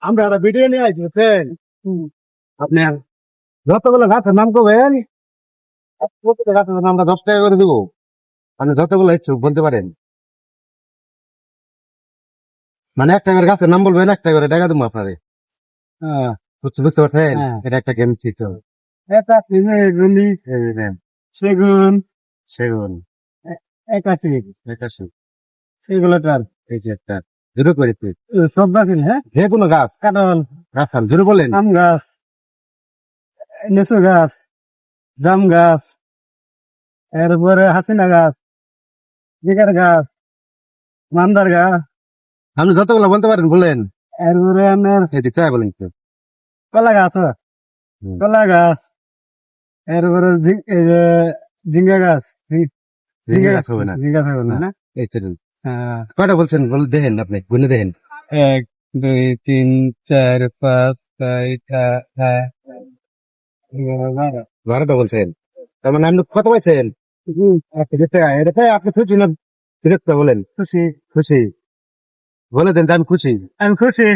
আমরা একটা ভিডিও নিয়ে আসছি বুঝছেন? আপনি যতগুলো গাছের নাম করবেন প্রত্যেকটা গাছের নাম আমরা 10 টাকা করে দিব। আপনি যতগুলো ইচ্ছে বলতে পারেন, মানে 1 টাকার গাছের নাম বলবেন, 1 টাকা করে টাকা দেবো আপনারে। বুঝতে পারছেন? হ্যাঁ। এটা একটা গেম সিস্টেম। এটা মেহগনি, সেগুন, সেগুন, একাশি, একাশি, সেগুলো তার এই যে একটা জোরে করেছি। সব গাছ হ্যাঁ, যে কোনো গাছ, কাঁঠাল, রাখাল জোরে বলেন। আম গাছ, লিচু গাছ, জাম গাছ, এরপরে হাসিনা গাছ, জিগার গাছ, মান্দার গাছ, আপনি যতগুলো বলতে পারেন বলেন। এরপরে আপনার এই দিক চাই বলেন তো। কলা গাছ, হুম। কলা গাছ, এরপরে এই যে ঝিঙ্গা গাছ, ঝিঙে গাছ হবে না। ঝিঙ্গা থাকবে না, না। এই তো নেন। হ্যাঁ। কয়টা বলছেন দেখেন, আপনি গুনে দেখেন। 1, 2, 3, 4, 5, 6, 7, 12টা বলছেন, তার মানে আপনি কত পাইছেন? 1 টাকা। এটা আপনি খুশি না বিরক্ত বলেন? খুশি। খুশি বলে দেন যে আমি খুশি। আমি খুশি।